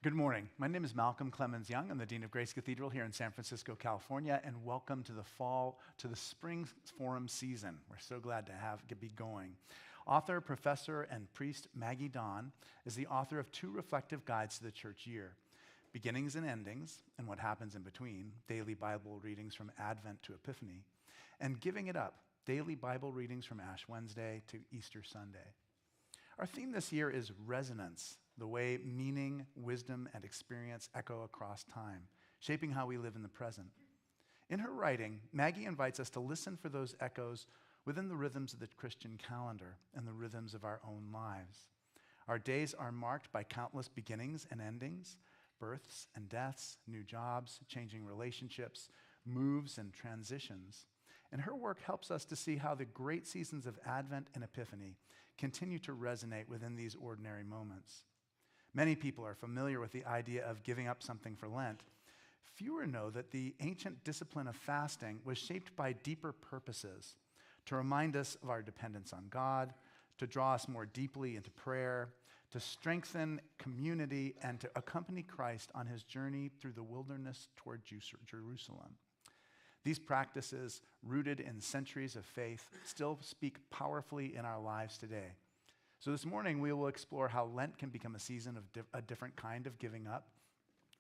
Good morning. My name is Malcolm Clemens Young. I'm the Dean of Grace Cathedral here in San Francisco, California, and welcome to the spring forum season. We're so glad to be going. Author, professor, and priest Maggi Dawn is the author of two reflective guides to the church year, Beginnings and Endings, and What Happens in Between, daily Bible readings from Advent to Epiphany, and Giving It Up, daily Bible readings from Ash Wednesday to Easter Sunday. Our theme this year is resonance, the way meaning, wisdom, and experience echo across time, shaping how we live in the present. In her writing, Maggi invites us to listen for those echoes within the rhythms of the Christian calendar and the rhythms of our own lives. Our days are marked by countless beginnings and endings, births and deaths, new jobs, changing relationships, moves and transitions. And her work helps us to see how the great seasons of Advent and Epiphany continue to resonate within these ordinary moments. Many people are familiar with the idea of giving up something for Lent. Fewer know that the ancient discipline of fasting was shaped by deeper purposes, to remind us of our dependence on God, to draw us more deeply into prayer, to strengthen community, and to accompany Christ on his journey through the wilderness toward Jerusalem. These practices, rooted in centuries of faith, still speak powerfully in our lives today. So this morning, we will explore how Lent can become a season of a different kind of giving up,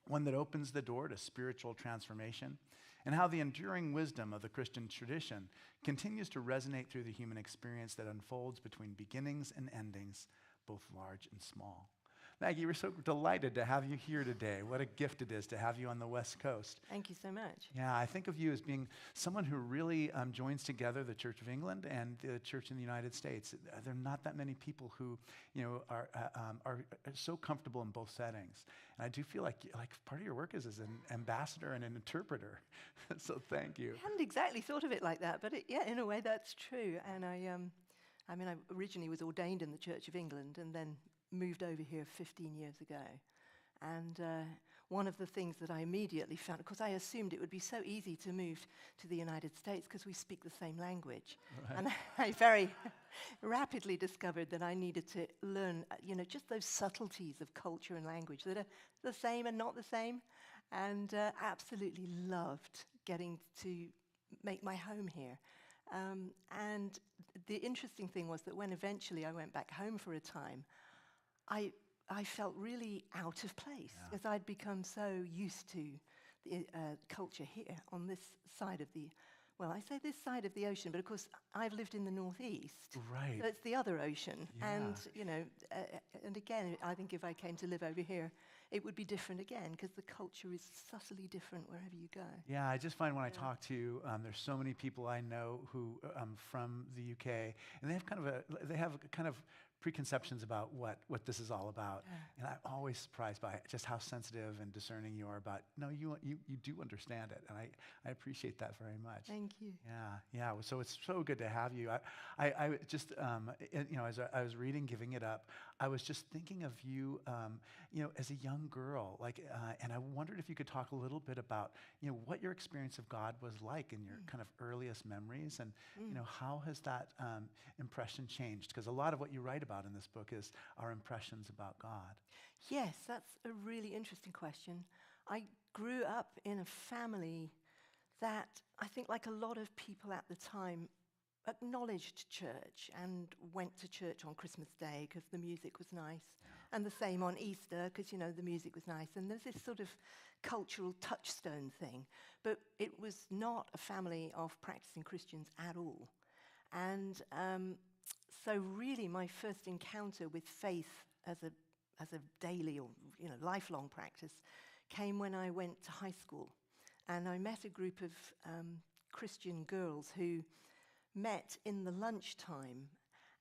one that opens the door to spiritual transformation, and how the enduring wisdom of the Christian tradition continues to resonate through the human experience that unfolds between beginnings and endings, both large and small. Maggi, we're so delighted to have you here today. What a gift it is to have you on the West Coast. Thank you so much. Yeah, I think of you as being someone who really joins together the Church of England and the Church in the United States. There are not that many people who, are so comfortable in both settings. And I do feel like part of your work is as an ambassador and an interpreter. So thank you. I hadn't exactly thought of it like that, but in a way that's true. And I originally was ordained in the Church of England and then moved over here 15 years ago. And one of the things that I immediately found, of course I assumed it would be so easy to move to the United States because we speak the same language. Right. And I very rapidly discovered that I needed to learn, just those subtleties of culture and language that are the same and not the same. And absolutely loved getting to make my home here. And the interesting thing was that when eventually I went back home for a time, I felt really out of place because I'd become so used to the culture here on this side of the, I say this side of the ocean, but of course I've lived in the Northeast. Right. So it's the other ocean. Yeah. And, and again, I think if I came to live over here, it would be different again because the culture is subtly different wherever you go. Yeah, I just find when I talk to, there's so many people I know who from the UK, and they have kind of preconceptions about what this is all about. Yeah. And I'm always surprised by just how sensitive and discerning you are about, no, you do understand it. And I appreciate that very much. Thank you. Yeah. So it's so good to have you. I just, as I was reading Giving It Up, I was just thinking of you, as a young girl, and I wondered if you could talk a little bit about, what your experience of God was like in your kind of earliest memories, and how has that impression changed? Because a lot of what you write about in this book is our impressions about God. Yes, that's a really interesting question. I grew up in a family that I think, like a lot of people at the time, acknowledged church and went to church on Christmas Day because the music was nice, and the same on Easter because, the music was nice. And there's this sort of cultural touchstone thing. But it was not a family of practicing Christians at all. And so really my first encounter with faith as a daily or lifelong practice came when I went to high school. And I met a group of Christian girls who met in the lunchtime,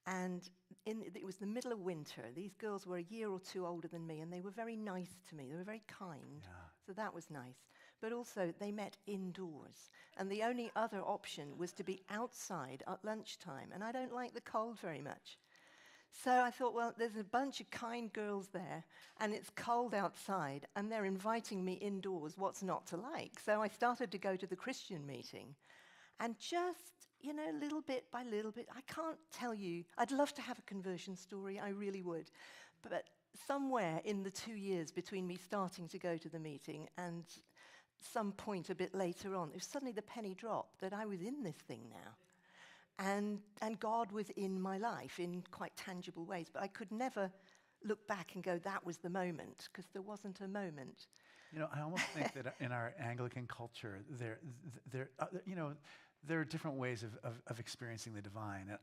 and it was the middle of winter. These girls were a year or two older than me, and they were very nice to me. They were very kind, so that was nice. But also, they met indoors, and the only other option was to be outside at lunchtime, and I don't like the cold very much. So I thought, there's a bunch of kind girls there, and it's cold outside, and they're inviting me indoors. What's not to like? So I started to go to the Christian meeting, and just, little bit by little bit, I can't tell you. I'd love to have a conversion story, I really would. But somewhere in the 2 years between me starting to go to the meeting and some point a bit later on, if suddenly the penny dropped that I was in this thing now. And God was in my life in quite tangible ways. But I could never look back and go, that was the moment, because there wasn't a moment. You know, I almost think that in our Anglican culture, there are different ways of experiencing the divine. And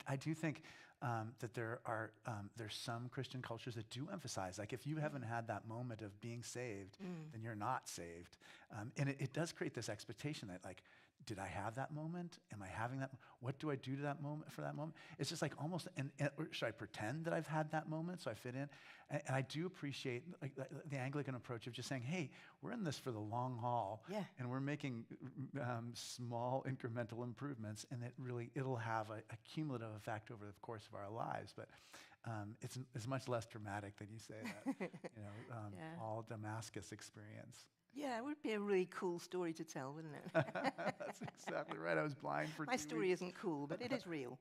I do think that there's some Christian cultures that do emphasize, like, if you haven't had that moment of being saved, then you're not saved. And it does create this expectation that, like, did I have that moment? Am I having that? What do I do to that moment for that moment? It's just like almost, or should I pretend that I've had that moment so I fit in? And I do appreciate like the Anglican approach of just saying, hey, we're in this for the long haul, and we're making small incremental improvements, and it'll have a cumulative effect over the course of our lives. But it's much less dramatic than you say that, all Damascus experience. Yeah, it would be a really cool story to tell, wouldn't it? That's exactly right. I was blind for 2 My weeks. story isn't cool, but it is real.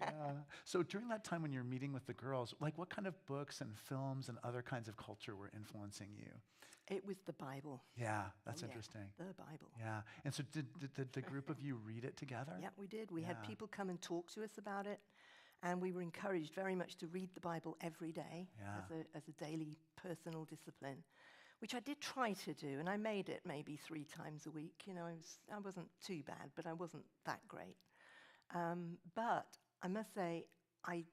Yeah. So during that time when you're meeting with the girls, like, what kind of books and films and other kinds of culture were influencing you? It was the Bible. Yeah, that's interesting. The Bible. Yeah. And so did the group of you read it together? Yeah, we did. We had people come and talk to us about it, and we were encouraged very much to read the Bible every day as a daily personal discipline, which I did try to do, and I made it maybe 3 times a week. You know, I wasn't too bad, but I wasn't that great. But I must say, I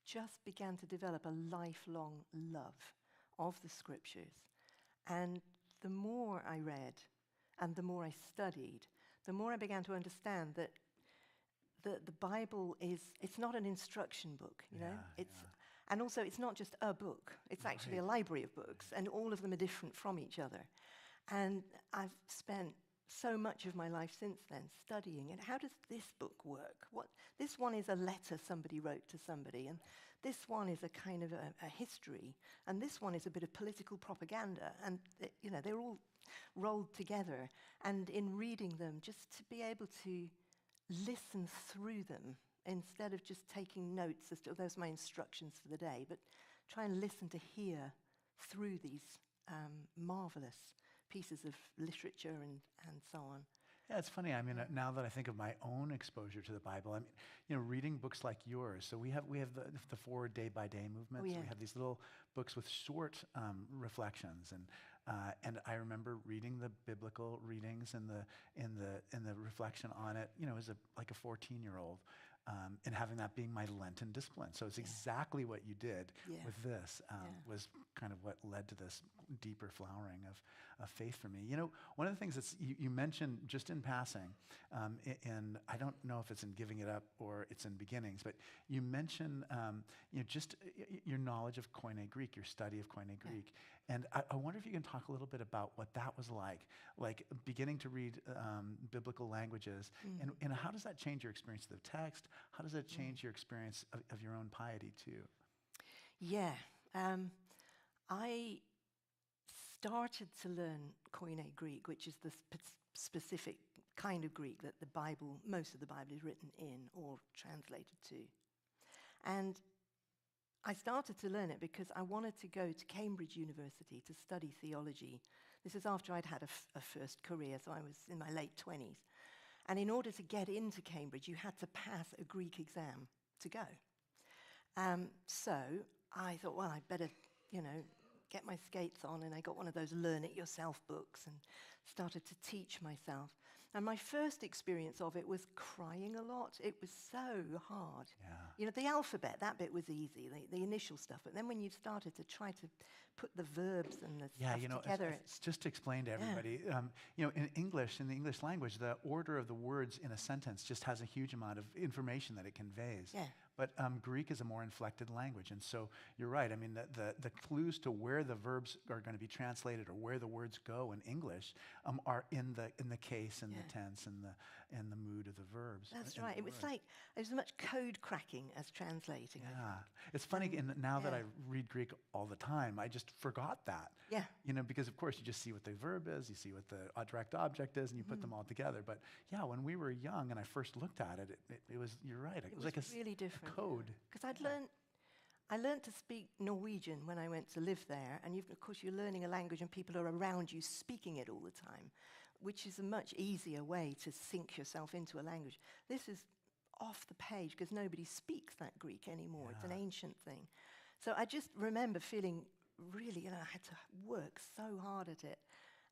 just began to develop a lifelong love of the Scriptures. And the more I read and the more I studied, the more I began to understand that the Bible it's not an instruction book, you know? And also, it's not just a book. It's actually a library of books, and all of them are different from each other. And I've spent so much of my life since then studying it. How does this book work? This one is a letter somebody wrote to somebody, and this one is a kind of a history, and this one is a bit of political propaganda. And, they're all rolled together. And in reading them, just to be able to listen through them, instead of just taking notes as to, those are my instructions for the day, but try and listen to hear through these marvelous pieces of literature and so on. Yeah, it's funny. I mean, now that I think of my own exposure to the Bible, I mean, reading books like yours. So we have the 4 day-by-day movement. So we have these little books with short reflections, and I remember reading the biblical readings and the reflection on it. As like a 14-year-old. And having that being my Lenten discipline. So it's exactly what you did with this was kind of what led to this deeper flowering of faith for me. One of the things that you mentioned just in passing, and I don't know if it's in Giving It Up or it's in Beginnings, but you mentioned just your knowledge of Koine Greek, your study of Koine Greek. And I wonder if you can talk a little bit about what that was like beginning to read biblical languages, and how does that change your experience of the text? How does that change your experience of your own piety too? Yeah, I started to learn Koine Greek, which is the specific kind of Greek that most of the Bible is written in or translated to. And I started to learn it because I wanted to go to Cambridge University to study theology. This is after I'd had a first career, so I was in my late 20s. And in order to get into Cambridge, you had to pass a Greek exam to go. So I thought, well, I'd better, get my skates on, and I got one of those Learn It Yourself books and started to teach myself. And my first experience of it was crying a lot. It was so hard. Yeah. The alphabet, that bit was easy, the initial stuff. But then when you started to try to put the verbs and the stuff together. It's just to explain to everybody, in English, in the English language, the order of the words in a sentence just has a huge amount of information that it conveys. Yeah. But Greek is a more inflected language. And so you're right. I mean, the clues to where the verbs are going to be translated or where the words go in English are in the case and the tense and the mood of the verbs. That's right. It was like, it was as much code cracking as translating. Yeah. It's funny, now that I read Greek all the time, I just forgot that. Yeah. Because of course you just see what the verb is, you see what the direct object is, and you put them all together. But yeah, when we were young and I first looked at it, it was, you're right. It was like really different. Code. Because I'd learned, I learned to speak Norwegian when I went to live there, and of course you're learning a language and people are around you speaking it all the time, which is a much easier way to sink yourself into a language. This is off the page because nobody speaks that Greek anymore. It's an ancient thing. So I just remember feeling really, I had to work so hard at it.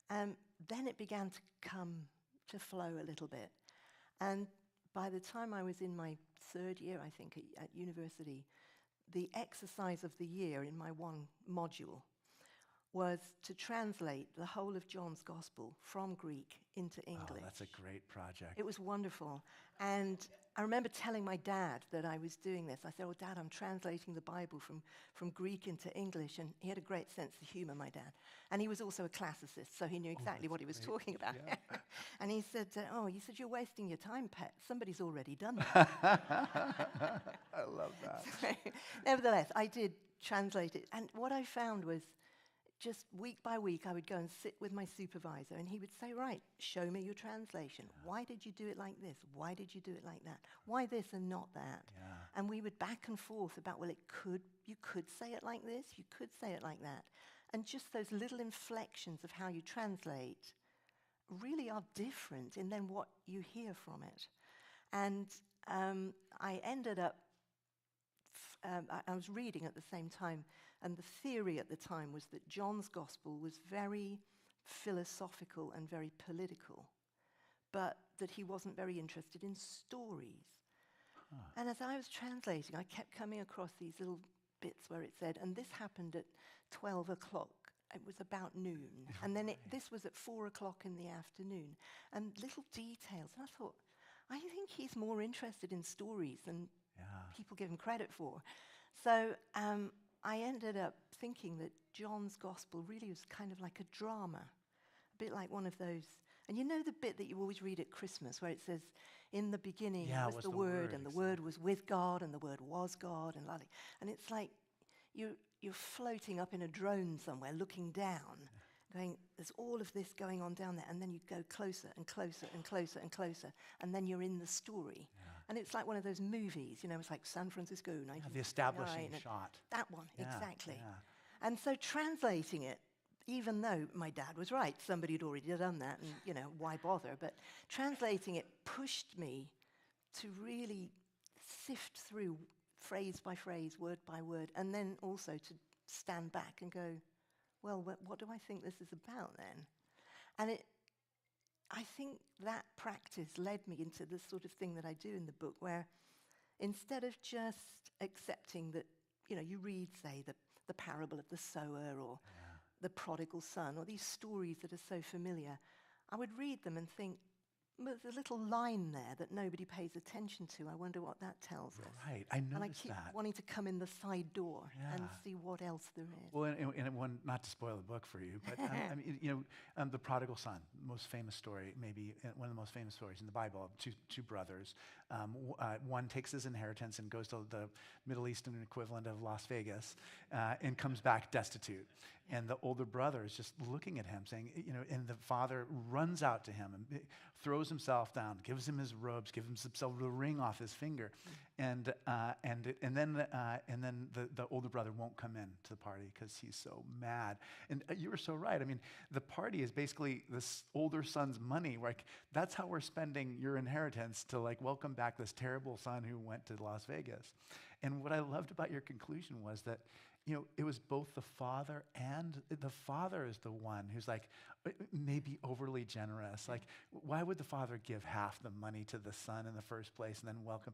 Then it began to come to flow a little bit. And by the time I was in my third year, I think, at university, the exercise of the year in my one module was to translate the whole of John's Gospel from Greek into English. Oh, that's a great project. It was wonderful. And I remember telling my dad that I was doing this. I said, "Oh, Dad, I'm translating the Bible from Greek into English." And he had a great sense of humor, my dad. And he was also a classicist, so he knew exactly what he was talking about. Yeah. And he said, he said, "You're wasting your time, pet. Somebody's already done that." I love that. Nevertheless, I did translate it. And what I found was just week by week, I would go and sit with my supervisor, and he would say, "Right, show me your translation. Why did you do it like this? Why did you do it like that? Why this and not that?" Yeah. And we would back and forth about, well, you could say it like this, you could say it like that. And just those little inflections of how you translate really are different in then what you hear from it. And I ended up, I was reading at the same time, and the theory at the time was that John's Gospel was very philosophical and very political, but that he wasn't very interested in stories. And as I was translating, I kept coming across these little bits where it said, and this happened at 12 o'clock. It was about noon. And then this was at 4 o'clock in the afternoon. And little details. And I thought, I think he's more interested in stories than people give him credit for. So I ended up thinking that John's Gospel really was kind of like a drama, a bit like one of those. And you know the bit that you always read at Christmas where it says, "In the beginning was the Word, and the Word was with God, and the Word was God," and it's like you're floating up in a drone somewhere, looking down, going, there's all of this going on down there, and then you go closer and closer and closer and closer, and then you're in the story. And it's like one of those movies, it's like San Francisco, 1959. The establishing shot. That one, Yeah, exactly. yeah. And so translating it, even though my dad was right, somebody had already done that, and, why bother? But translating it pushed me to really sift through phrase by phrase, word by word, and then also to stand back and go, well, what do I think this is about then? And I think that practice led me into the sort of thing that I do in the book, where instead of just accepting that, you read, say, the parable of the sower or the prodigal son, or these stories that are so familiar, I would read them and think, there's a little line there that nobody pays attention to. I wonder what that tells us. Right, I noticed that. And I keep wanting to come in the side door and see what else there is. Well, and one, not to spoil the book for you, but the prodigal son, most famous story, maybe one of the most famous stories in the Bible. Two brothers. One takes his inheritance and goes to the Middle Eastern equivalent of Las Vegas and comes back destitute. And the older brother is just looking at him, saying, and the father runs out to him and throws himself down, gives him his robes, gives himself the ring off his finger, and then the older brother won't come in to the party because he's so mad. And you were so right. I mean, the party is basically this older son's money. Like that's how we're spending your inheritance to welcome back this terrible son who went to Las Vegas. And what I loved about your conclusion was that it was both the father and the father is the one who's maybe overly generous. Why would the father give half the money to the son in the first place and then welcome?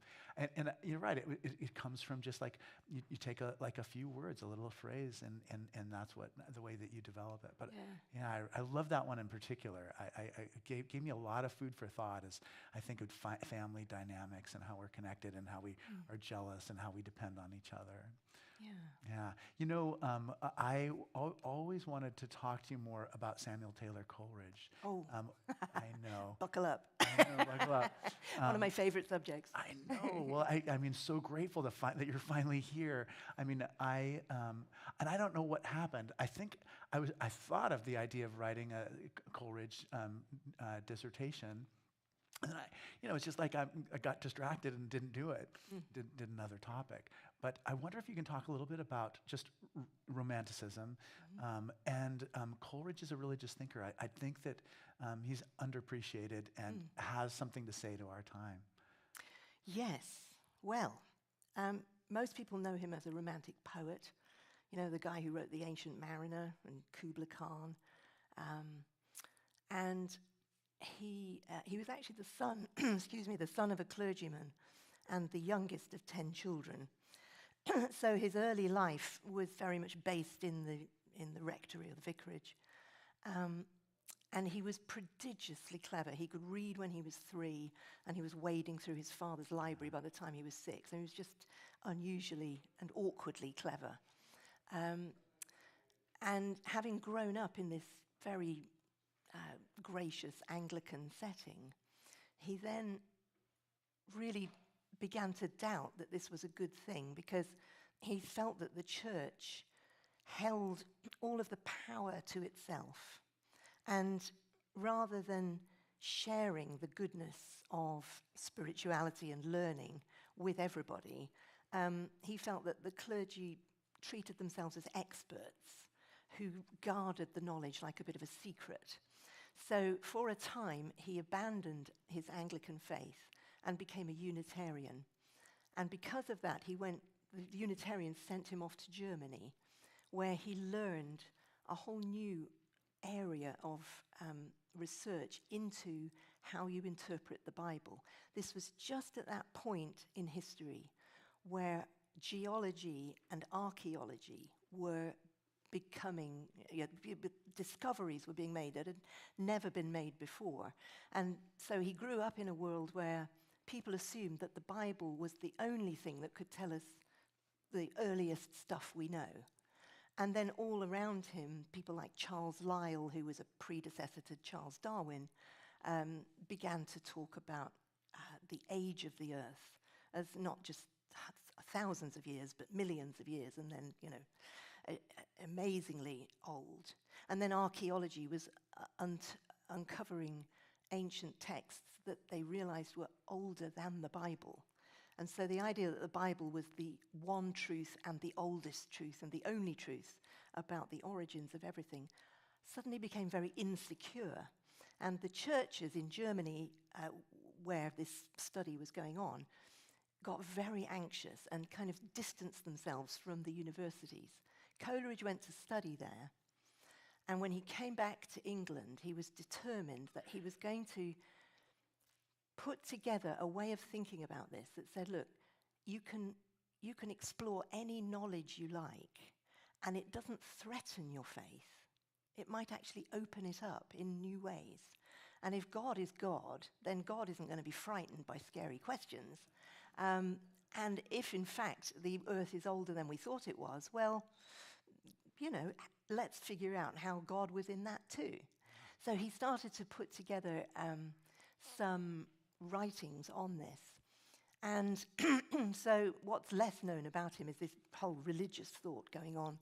And you're right. It comes from just you take a few words, a little phrase, and that's the way that you develop it. But I love that one in particular. It gave me a lot of food for thought as I think of family dynamics and how we're connected and how we are jealous and how we depend on each other. Yeah. I always wanted to talk to you more about Samuel Taylor Coleridge. Oh. I know. Buckle up. I know, buckle up. One of my favorite subjects. I know. Well, I mean, so grateful that you're finally here. I mean, and I don't know what happened. I think I thought of the idea of writing a Coleridge dissertation. And then it's just like I got distracted and didn't do it, did another topic. But I wonder if you can talk a little bit about just romanticism. And Coleridge is a religious thinker. I think that he's underappreciated and has something to say to our time. Yes. Well, most people know him as a romantic poet. The guy who wrote The Ancient Mariner and Kubla Khan. And he was actually the son, the son of a clergyman and the youngest of 10 children. So his early life was very much based in the rectory or the vicarage. And he was prodigiously clever. He could read when he was 3, and he was wading through his father's library by the time he was 6. And he was just unusually and awkwardly clever. And having grown up in this very gracious Anglican setting, he then really began to doubt that this was a good thing, because he felt that the church held all of the power to itself. And rather than sharing the goodness of spirituality and learning with everybody, he felt that the clergy treated themselves as experts who guarded the knowledge like a bit of a secret. So for a time, he abandoned his Anglican faith and became a Unitarian. And because of that, the Unitarians sent him off to Germany, where he learned a whole new area of research into how you interpret the Bible. This was just at that point in history where geology and archaeology were becoming, discoveries were being made that had never been made before. And so he grew up in a world where people assumed that the Bible was the only thing that could tell us the earliest stuff we know. And then all around him, people like Charles Lyell, who was a predecessor to Charles Darwin, began to talk about the age of the earth as not just thousands of years, but millions of years, and then, amazingly old. And then archaeology was uncovering ancient texts that they realized were older than the Bible. And so the idea that the Bible was the one truth and the oldest truth and the only truth about the origins of everything suddenly became very insecure. And the churches in Germany, where this study was going on, got very anxious and kind of distanced themselves from the universities. Coleridge went to study there, and when he came back to England, he was determined that he was going to put together a way of thinking about this that said, look, you can explore any knowledge you like, and it doesn't threaten your faith. It might actually open it up in new ways. And if God is God, then God isn't going to be frightened by scary questions. And if, in fact, the earth is older than we thought it was, well, let's figure out how God was in that too. So he started to put together some writings on this. And so what's less known about him is this whole religious thought going on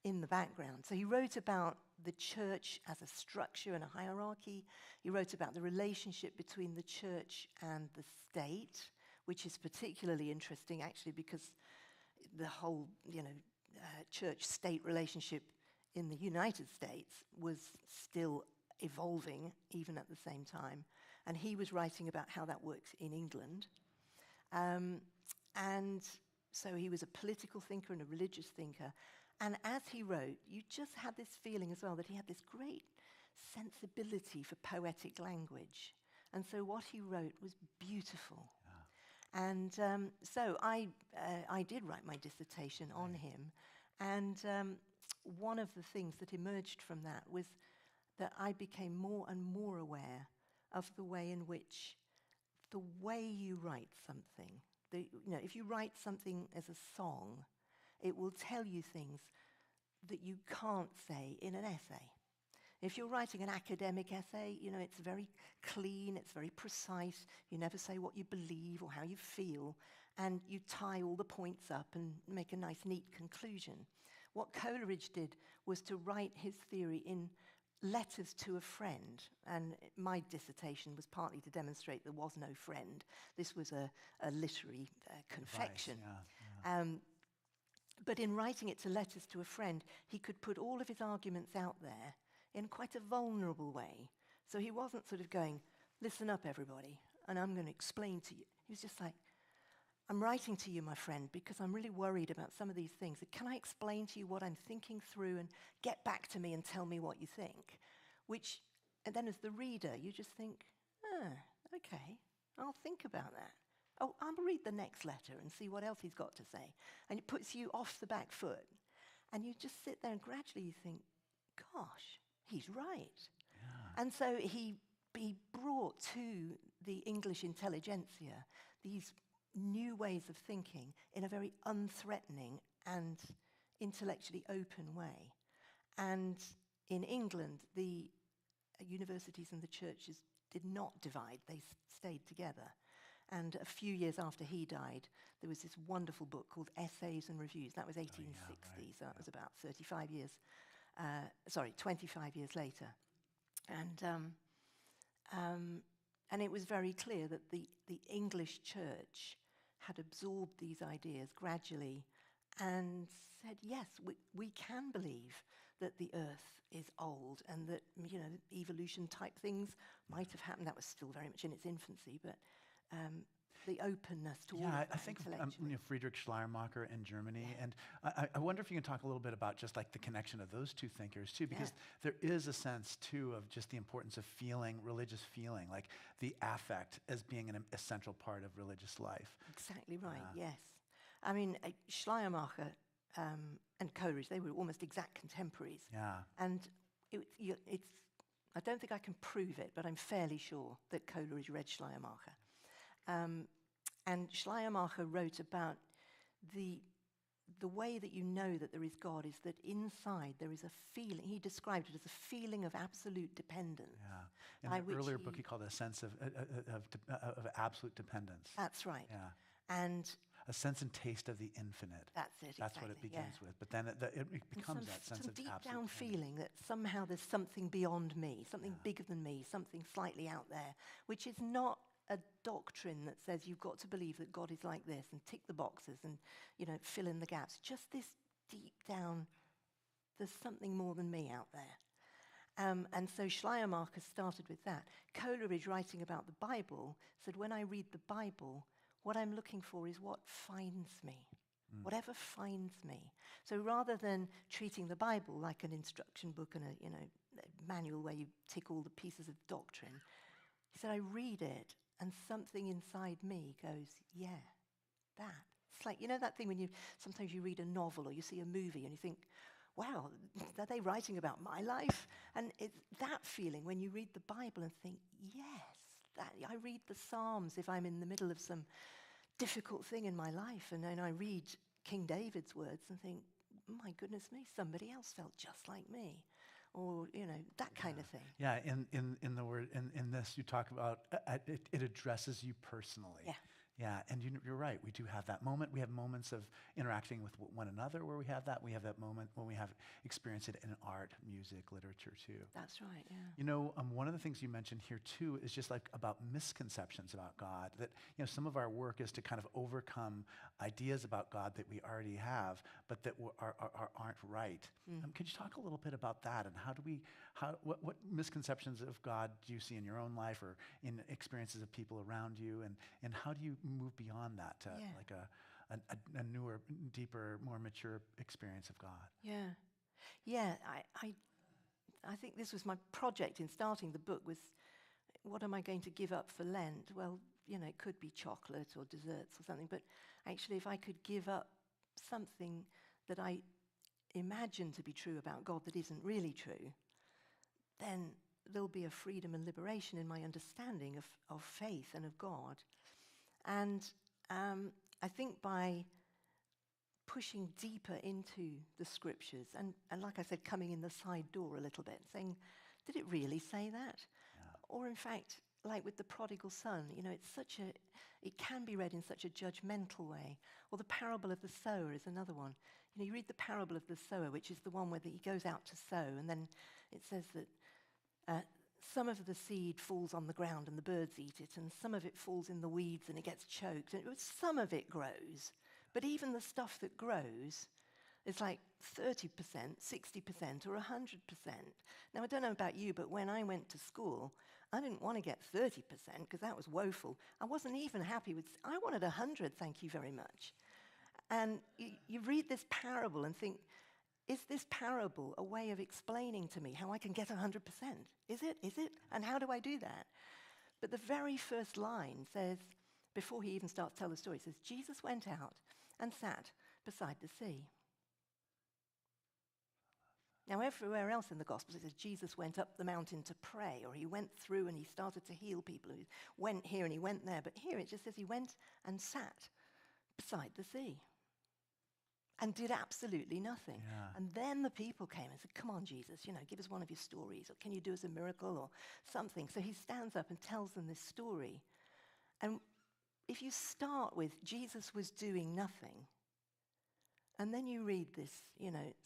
in the background. So he wrote about the church as a structure and a hierarchy. He wrote about the relationship between the church and the state, which is particularly interesting, actually, because the whole, church-state relationship in the United States was still evolving, even at the same time. And he was writing about how that works in England. And so he was a political thinker and a religious thinker. And as he wrote, you just had this feeling as well that he had this great sensibility for poetic language. And so what he wrote was beautiful. Yeah. And so I did write my dissertation on him. And one of the things that emerged from that was that I became more and more aware of the way in which the way you write something, if you write something as a song, it will tell you things that you can't say in an essay. If you're writing an academic essay, it's very clean, it's very precise, you never say what you believe or how you feel, and you tie all the points up and make a nice, neat conclusion. What Coleridge did was to write his theory in letters to a friend, and my dissertation was partly to demonstrate there was no friend. This was a literary confection. But in writing it to letters to a friend, he could put all of his arguments out there in quite a vulnerable way. So he wasn't sort of going, listen up, everybody, and I'm going to explain to you. He was just like, I'm writing to you, my friend, because I'm really worried about some of these things. Can I explain to you what I'm thinking through and get back to me and tell me what you think? And then as the reader, you just think, okay, I'll think about that. Oh, I'll read the next letter and see what else he's got to say. And it puts you off the back foot. And you just sit there and gradually you think, gosh, he's right. Yeah. And so he brought to the English intelligentsia these new ways of thinking in a very unthreatening and intellectually open way. And in England, the universities and the churches did not divide. They stayed together. And a few years after he died, there was this wonderful book called Essays and Reviews. That was 1860, so that was about 25 years later. And it was very clear that the English church had absorbed these ideas gradually and said, yes, we can believe that the earth is old and that, evolution type things might have happened. That was still very much in its infancy, but the openness to all of that. I think of Friedrich Schleiermacher in Germany, and I wonder if you can talk a little bit about just like the connection of those two thinkers too, because there is a sense too of just the importance of feeling, religious feeling, like the affect as being an essential part of religious life. Exactly right, yes. I mean, Schleiermacher and Coleridge, they were almost exact contemporaries. Yeah. And it's I don't think I can prove it, but I'm fairly sure that Coleridge read Schleiermacher. And Schleiermacher wrote about the way that you know that there is God is that inside there is a feeling. He described it as a feeling of absolute dependence. Yeah. In an earlier book, he called it a sense of absolute dependence. That's right. Yeah. And a sense and taste of the infinite. That's it. That's what it begins with. But then it becomes that sense of deep absolute down feeling that somehow there's something beyond me, something bigger than me, something slightly out there, which is not a doctrine that says you've got to believe that God is like this and tick the boxes and, fill in the gaps. Just this deep down, there's something more than me out there. And so Schleiermacher started with that. Coleridge, writing about the Bible, said, when I read the Bible, what I'm looking for is what finds me, whatever finds me. So rather than treating the Bible like an instruction book and a manual where you tick all the pieces of doctrine, he said, I read it and something inside me goes, yeah, that. It's like, that thing when sometimes you read a novel or you see a movie and you think, wow, are they writing about my life? And it's that feeling when you read the Bible and think, yes, I read the Psalms if I'm in the middle of some difficult thing in my life, and then I read King David's words and think, my goodness me, somebody else felt just like me, or that kind of thing. Yeah, in the word in this you talk about it addresses you personally. Yeah, and you're right. We do have that moment. We have moments of interacting with one another where we have that. We have that moment when we have experienced it in art, music, literature too. That's right, yeah. One of the things you mentioned here too is just like about misconceptions about God. That some of our work is to kind of overcome ideas about God that we already have, but that aren't right. Could you talk a little bit about that and what misconceptions of God do you see in your own life or in experiences of people around you, and how do you move beyond that to like a newer, deeper, more mature experience of God? Yeah. I think this was my project in starting the book was, what am I going to give up for Lent? Well, it could be chocolate or desserts or something, but actually if I could give up something that I imagine to be true about God that isn't really true, then there'll be a freedom and liberation in my understanding of faith and of God. And I think by pushing deeper into the scriptures and like I said, coming in the side door a little bit, saying, did it really say that? Yeah. Or in fact, like with the prodigal son, it can be read in such a judgmental way. Or the parable of the sower is another one. You read the parable of the sower, which is the one where he goes out to sow, and then it says that Some of the seed falls on the ground and the birds eat it, and some of it falls in the weeds and it gets choked. And some of it grows, but even the stuff that grows is like 30%, 60%, or 100%. Now, I don't know about you, but when I went to school, I didn't want to get 30% because that was woeful. I wasn't even happy with, I wanted 100, thank you very much. And you read this parable and think, is this parable a way of explaining to me how I can get 100%? Is it? Is it? And how do I do that? But the very first line says, before he even starts to tell the story, it says, Jesus went out and sat beside the sea. Now, everywhere else in the Gospels, it says Jesus went up the mountain to pray, or he went through and he started to heal people. He went here and he went there. But here it just says he went and sat beside the sea and did absolutely nothing. Yeah. And then the people came and said, come on, Jesus, give us one of your stories, or can you do us a miracle or something? So he stands up and tells them this story. And if you start with Jesus was doing nothing, and then you read this,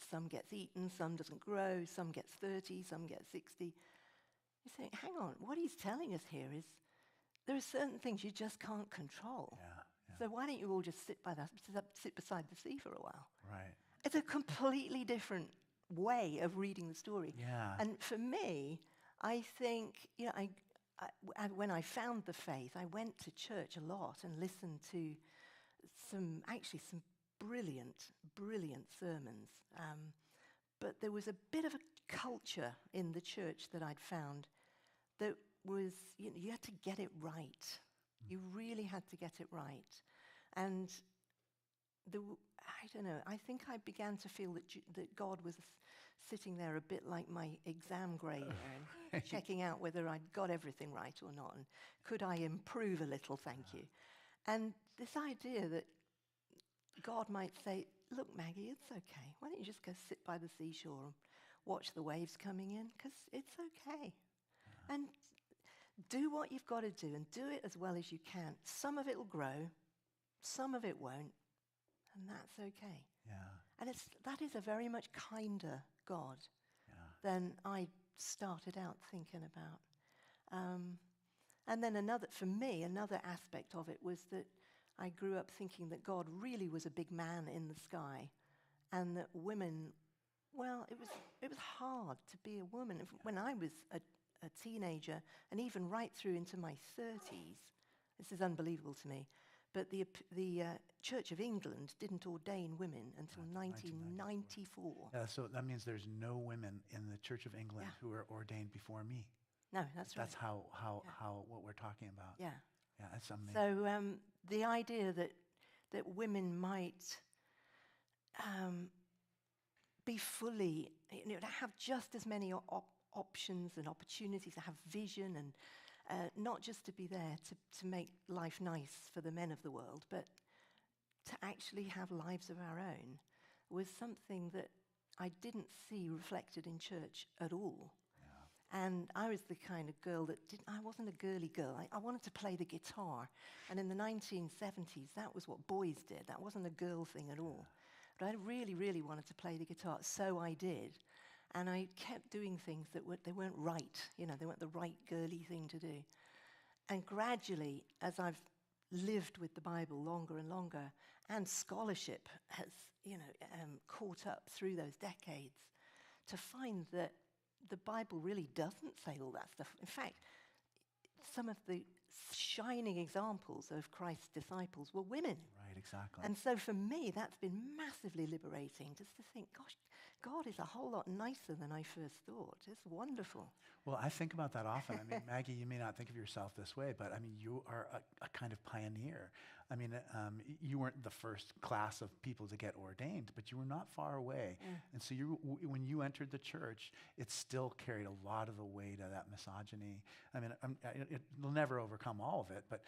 some gets eaten, some doesn't grow, some gets 30, some gets 60. You think, hang on, what he's telling us here is there are certain things you just can't control. Yeah. So why don't you all just sit beside the sea for a while? Right. It's a completely different way of reading the story. Yeah. And for me, I think, when I found the faith, I went to church a lot and listened to some brilliant sermons. But there was a bit of a culture in the church that I'd found that was, you had to get it right. You really had to get it right. And I don't know, I think I began to feel that God was sitting there a bit like my exam grader and checking out whether I'd got everything right or not. And could I improve a little, thank you. And this idea that God might say, look, Maggie, it's okay. Why don't you just go sit by the seashore and watch the waves coming in? Because it's okay. Yeah. And do what you've got to do and do it as well as you can. Some of it will grow, some of it won't, and that's okay. Yeah. And that is a very much kinder God than I started out thinking about. And then another aspect of it was that I grew up thinking that God really was a big man in the sky, and that women, well, it was hard to be a woman. When I was a teenager, and even right through into my 30s, this is unbelievable to me, but the Church of England didn't ordain women until 1994. So that means there's no women in the Church of England who were ordained before me. No, that's right. That's how what we're talking about. Yeah. Yeah, that's amazing. So the idea that women might be fully, to have just as many options and opportunities, to have vision, and not just to be there to make life nice for the men of the world, but to actually have lives of our own, was something that I didn't see reflected in church at all. And I was the kind of girl I wasn't a girly girl. I wanted to play the guitar. And in the 1970s, that was what boys did. That wasn't a girl thing at all. But I really, really wanted to play the guitar, so I did. And I kept doing things that they weren't right. They weren't the right girly thing to do. And gradually, as I've lived with the Bible longer and longer, and scholarship has, caught up through those decades, to find that the Bible really doesn't say all that stuff. In fact, some of the shining examples of Christ's disciples were women. Right, exactly. And so for me, that's been massively liberating, just to think, gosh, God is a whole lot nicer than I first thought. It's wonderful. Well, I think about that often. I mean, Maggie, you may not think of yourself this way, but I mean, you are a kind of pioneer. I mean, you weren't the first class of people to get ordained, but you were not far away. And so when you entered the church, it still carried a lot of the weight of that misogyny. I mean, it'll never overcome all of it, but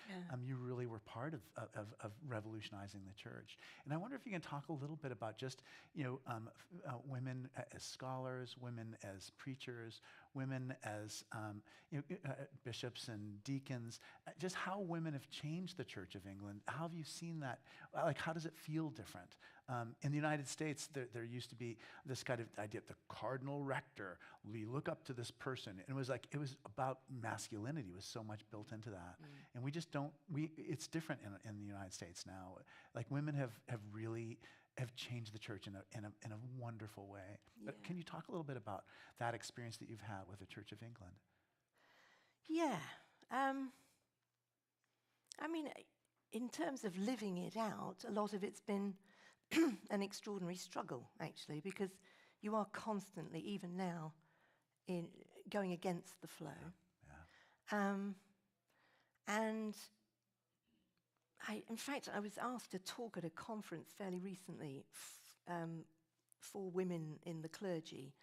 you really were part of revolutionizing the church. And I wonder if you can talk a little bit about just, women as scholars, women as preachers, women as bishops and deacons, just how women have changed the Church of England. How have you seen that? Like, how does it feel different In the United States, there used to be this kind of idea, the cardinal rector. We look up to this person. And it was about masculinity. It was so much built into that. And we just don't, it's different in the United States now. Like women have really changed the church in a wonderful way. But can you talk a little bit about that experience that you've had with the Church of England? Yeah. I mean, in terms of living it out, a lot of it's been an extraordinary struggle, actually, because you are constantly, even now, going against the flow. And in fact, I was asked to talk at a conference fairly recently for women in the clergy,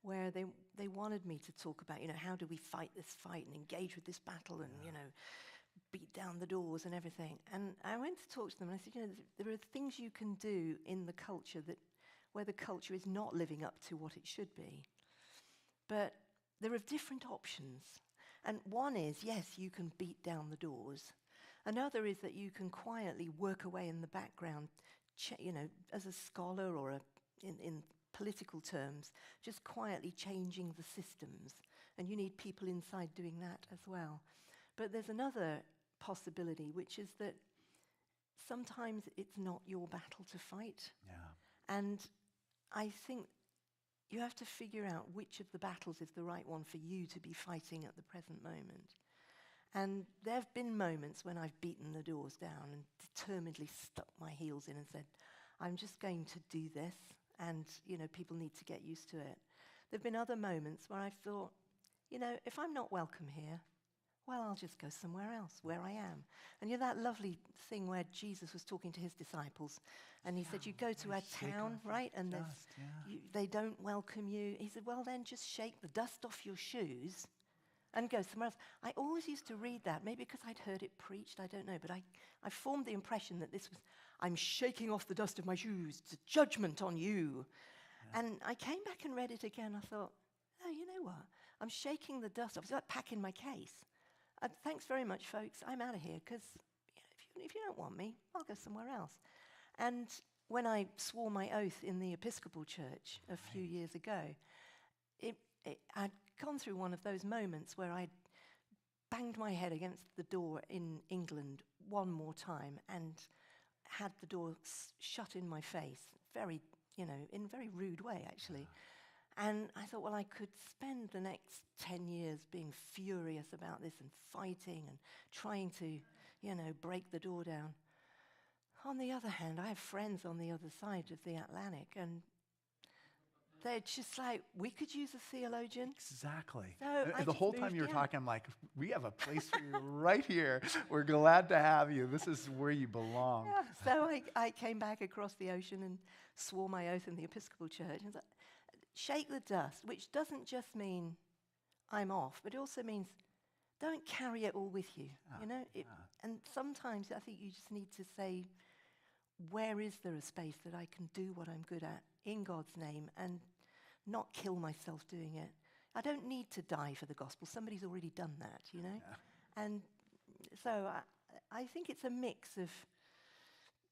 where they wanted me to talk about, how do we fight this fight and engage with this battle and, beat down the doors and everything. And I went to talk to them and I said, there are things you can do in the culture where the culture is not living up to what it should be. But there are different options. And one is, yes, you can beat down the doors. Another is that you can quietly work away in the background, as a scholar or in political terms, just quietly changing the systems. And you need people inside doing that as well. But there's another possibility, which is that sometimes it's not your battle to fight. Yeah. And I think you have to figure out which of the battles is the right one for you to be fighting at the present moment. And there have been moments when I've beaten the doors down and determinedly stuck my heels in and said, I'm just going to do this, and people need to get used to it. There have been other moments where I've thought, if I'm not welcome here, well, I'll just go somewhere else where I am. And that lovely thing where Jesus was talking to his disciples, and he said, you go to a town, right, and they don't welcome you. He said, well, then just shake the dust off your shoes and go somewhere else. I always used to read that, maybe because I'd heard it preached, I don't know, but I formed the impression that this was, I'm shaking off the dust of my shoes, it's a judgment on you. Yeah. And I came back and read it again, I thought, oh, you know what, I'm shaking the dust off, it's like packing my case. Thanks very much, folks. I'm out of here because if you don't want me, I'll go somewhere else. And when I swore my oath in the Episcopal Church a few years ago, I'd gone through one of those moments where I'd banged my head against the door in England one more time and had the door shut in my face, very, in a very rude way, actually. And I thought, well, I could spend the next 10 years being furious about this and fighting and trying to, break the door down. On the other hand, I have friends on the other side of the Atlantic, and they're just like, we could use a theologian. Exactly. So the whole time you were talking, I'm like, we have a place for you right here. We're glad to have you. This is where you belong. Yeah. So I came back across the ocean and swore my oath in the Episcopal Church. And shake the dust, which doesn't just mean I'm off, but it also means don't carry it all with you, And sometimes I think you just need to say, where is there a space that I can do what I'm good at in God's name and not kill myself doing it? I don't need to die for the gospel. Somebody's already done that, Yeah. And so I think it's a mix of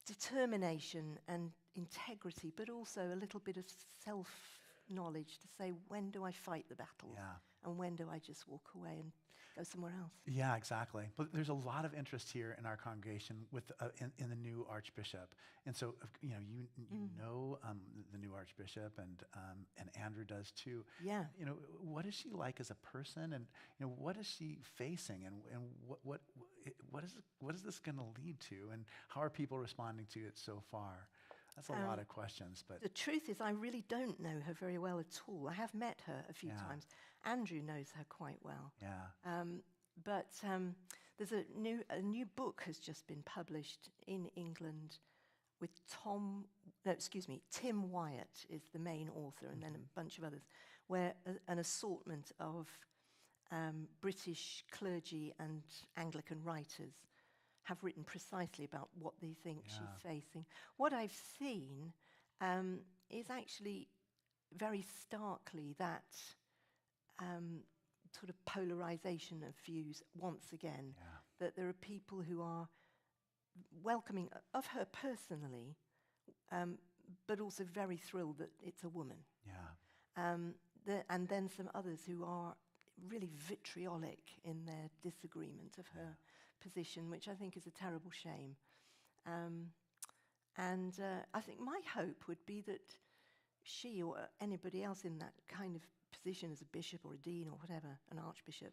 determination and integrity, but also a little bit of self-knowledge to say, when do I fight the battles? And when do I just walk away and go somewhere else? Yeah, exactly. But there's a lot of interest here in our congregation with in the new Archbishop, and so you know the new Archbishop, and Andrew does too. Yeah. What is she like as a person, and what is she facing, and what is this going to lead to, and how are people responding to it so far? That's a lot of questions, but the truth is I really don't know her very well at all. I have met her a few times. Andrew knows her quite well. Yeah. But there's a new book has just been published in England with Tim Wyatt is the main author, and then a bunch of others, where an assortment of British clergy and Anglican writers have written precisely about what they think she's facing. What I've seen is actually very starkly that sort of polarization of views once again, that there are people who are welcoming of her personally, but also very thrilled that it's a woman. Yeah. And then some others who are really vitriolic in their disagreement of her position, which I think is a terrible shame. I think my hope would be that she or anybody else in that kind of position as a bishop or a dean or whatever, an archbishop,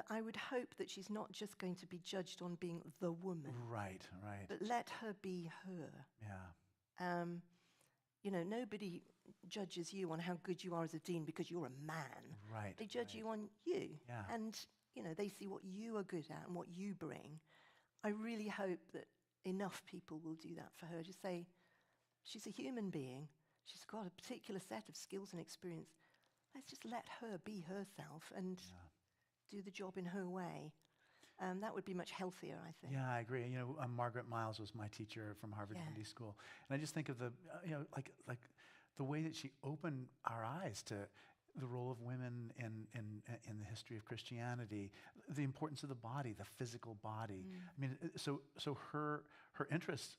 I would hope that she's not just going to be judged on being the woman. Right. But let her be her. Yeah. Nobody judges you on how good you are as a dean because you're a man. Right. They judge you on you. Yeah. And, they see what you are good at and what you bring. I really hope that enough people will do that for her. Just say, she's a human being. She's got a particular set of skills and experience. Let's just let her be herself and do the job in her way. That would be much healthier, I think. Yeah, I agree. Margaret Miles was my teacher from Harvard Kennedy School, and I just think of the, like the way that she opened our eyes to the role of women in the history of Christianity, the importance of the body, the physical body. I mean, so her interests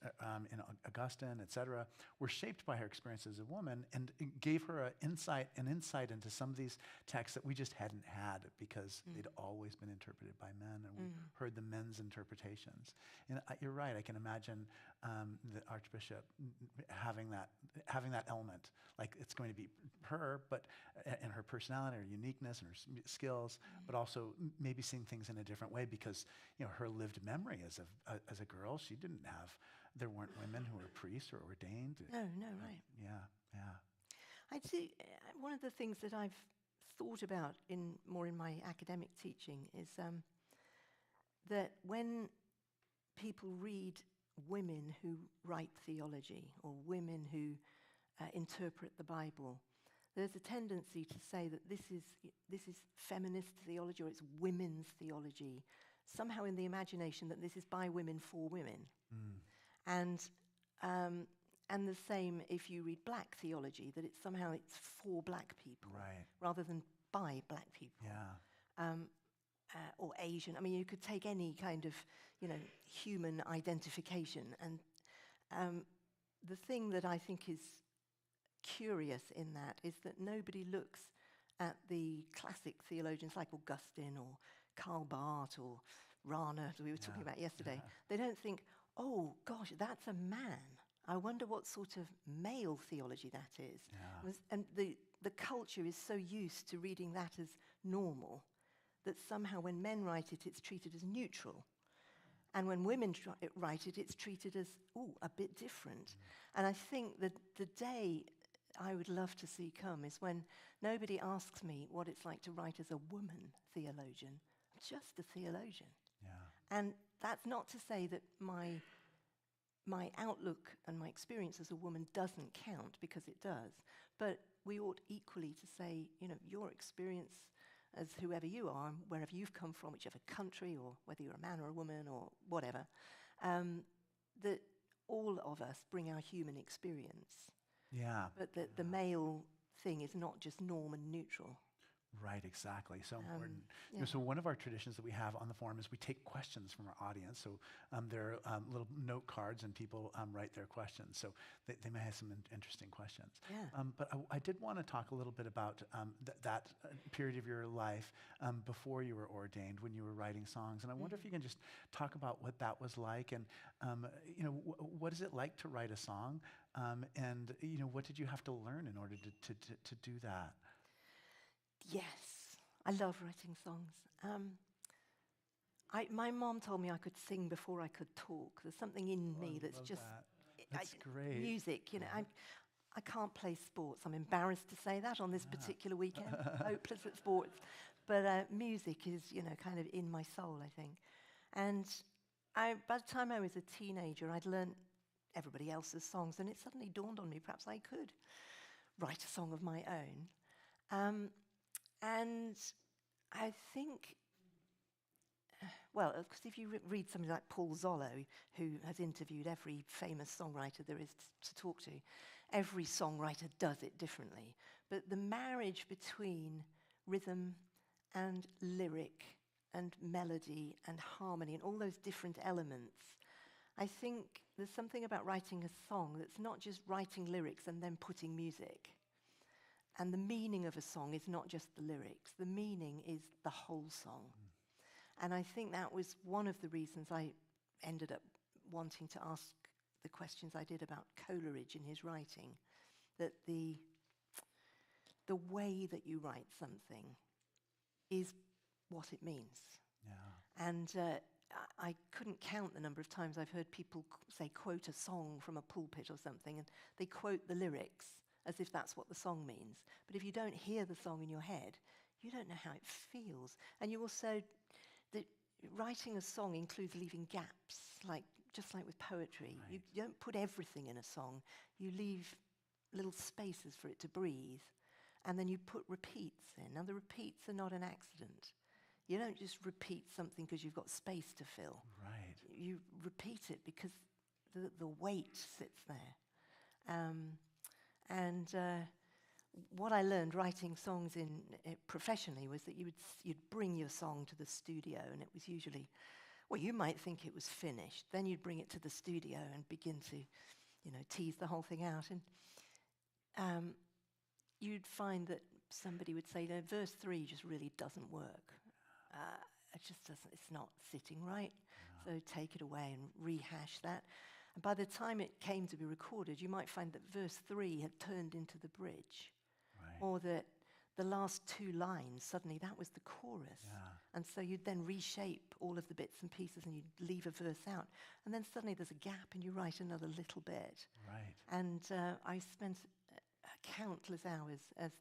in Augustine, etc., were shaped by her experience as a woman, and it gave her an insight into some of these texts that we just hadn't had because they'd always been interpreted by men, and we heard the men's interpretations. And you're right. I can imagine the Archbishop having that element, like it's going to be her, but and her personality, her uniqueness, and her skills, but also maybe seeing things in a different way because her lived memory as a girl, there weren't women who were priests or ordained. No, right. Yeah. I'd say one of the things that I've thought about more in my academic teaching is that when people read women who write theology or women who interpret the Bible, there's a tendency to say that this is feminist theology or it's women's theology, somehow in the imagination that this is by women for women. And the same if you read black theology, that it's for black people rather than by black people. Yeah. Or Asian. I mean, you could take any kind of, human identification. And the thing that I think is curious in that is that nobody looks at the classic theologians like Augustine or Karl Barth or Rana, that we were talking about yesterday. They don't think, oh, gosh, that's a man. I wonder what sort of male theology that is. Yeah. And the culture is so used to reading that as normal that somehow when men write it, it's treated as neutral. And when women write it, it's treated as, a bit different. And I think that the day I would love to see come is when nobody asks me what it's like to write as a woman theologian. I'm just a theologian. Yeah. And that's not to say that my outlook and my experience as a woman doesn't count, because it does. But we ought equally to say, your experience as whoever you are, wherever you've come from, whichever country, or whether you're a man or a woman or whatever, that all of us bring our human experience. Yeah. But that the male thing is not just norm and neutral. Right, exactly. So important. So one of our traditions that we have on the forum is we take questions from our audience. So there are little note cards, and people write their questions. So they may have some interesting questions. Yeah. But I did want to talk a little bit about that period of your life before you were ordained, when you were writing songs. And I wonder if you can just talk about what that was like, and what is it like to write a song, and what did you have to learn in order to do that? Yes, I love writing songs. My mom told me I could sing before I could talk. There's something in me that's just... That's great. Music, I can't play sports. I'm embarrassed to say that on this particular weekend. Hopeless at sports. But music is, kind of in my soul, I think. And by the time I was a teenager, I'd learned everybody else's songs, and it suddenly dawned on me, perhaps I could write a song of my own. And I think, because if you read somebody like Paul Zollo, who has interviewed every famous songwriter there is to talk to, every songwriter does it differently. But the marriage between rhythm and lyric and melody and harmony and all those different elements, I think there's something about writing a song that's not just writing lyrics and then putting music. And the meaning of a song is not just the lyrics. The meaning is the whole song. And I think that was one of the reasons I ended up wanting to ask the questions I did about Coleridge in his writing, that the way that you write something is what it means. Yeah. And I couldn't count the number of times I've heard people say, quote a song from a pulpit or something, and they quote the lyrics as if that's what the song means. But if you don't hear the song in your head, you don't know how it feels. And you also, writing a song includes leaving gaps, just like with poetry. Right. You don't put everything in a song. You leave little spaces for it to breathe. And then you put repeats in. Now, the repeats are not an accident. You don't just repeat something because you've got space to fill. Right. You repeat it because the weight sits there. What I learned writing songs professionally was that you'd bring your song to the studio, and it was usually, well, you might think it was finished. Then you'd bring it to the studio and begin to, tease the whole thing out. And you'd find that somebody would say, no, verse 3 just really doesn't work. It just doesn't, it's not sitting right. Yeah. So take it away and rehash that. And by the time it came to be recorded, you might find that verse 3 had turned into the bridge. Right. Or that the last 2 lines, suddenly that was the chorus. Yeah. And so you'd then reshape all of the bits and pieces and you'd leave a verse out. And then suddenly there's a gap and you write another little bit. Right. And I spent countless hours as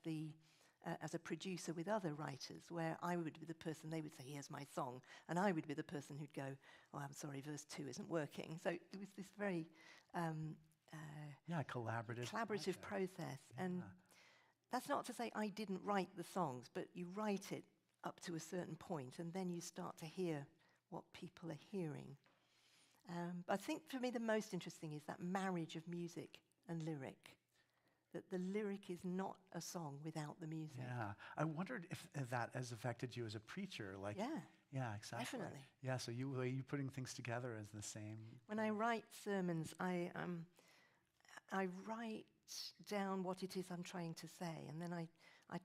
a producer with other writers, where I would be the person, they would say, here's my song, and I would be the person who'd go, oh, I'm sorry, verse 2 isn't working. So it was this very collaborative process. Yeah. And that's not to say I didn't write the songs, but you write it up to a certain point, and then you start to hear what people are hearing. I think for me the most interesting is that marriage of music and lyric. That the lyric is not a song without the music. Yeah, I wondered if that has affected you as a preacher. Yeah, exactly. Definitely. Yeah, so you putting things together as the same. When I write sermons, I write down what it is I'm trying to say, and then I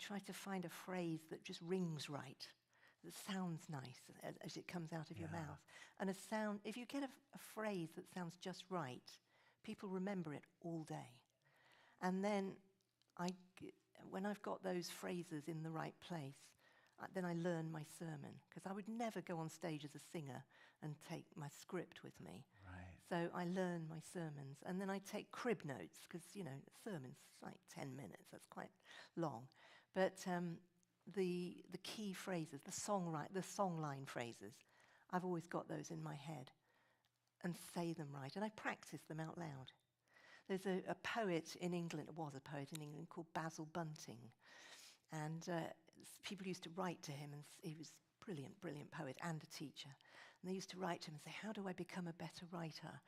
try to find a phrase that just rings right, that sounds nice as it comes out of your mouth. And if you get a phrase that sounds just right, people remember it all day. And then when I've got those phrases in the right place, then I learn my sermon. Because I would never go on stage as a singer and take my script with me. Right. So I learn my sermons. And then I take crib notes, because, a sermon's like 10 minutes. That's quite long. But the key phrases, the songline phrases, I've always got those in my head and say them right. And I practice them out loud. There's a poet in England, was a poet in England called Basil Bunting. And people used to write to him, and he was a brilliant poet and a teacher. And they used to write to him and say, how do I become a better writer?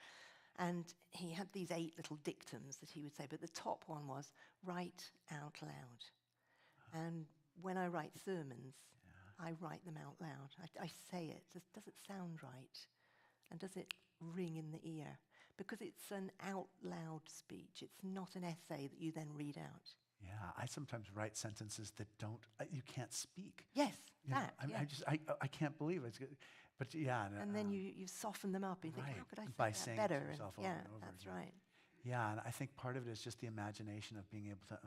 And he had these 8 little dictums that he would say, but the top one was, write out loud. And when I write sermons, I write them out loud. I say it. Does it sound right? And does it ring in the ear? Because it's an out loud speech. It's not an essay that you then read out. Yeah, I sometimes write sentences that you can't speak. Yes, I can't believe it. But yeah. And then you soften them up and you think, how could I say that better? That's right. Yeah, and I think part of it is just the imagination of being able to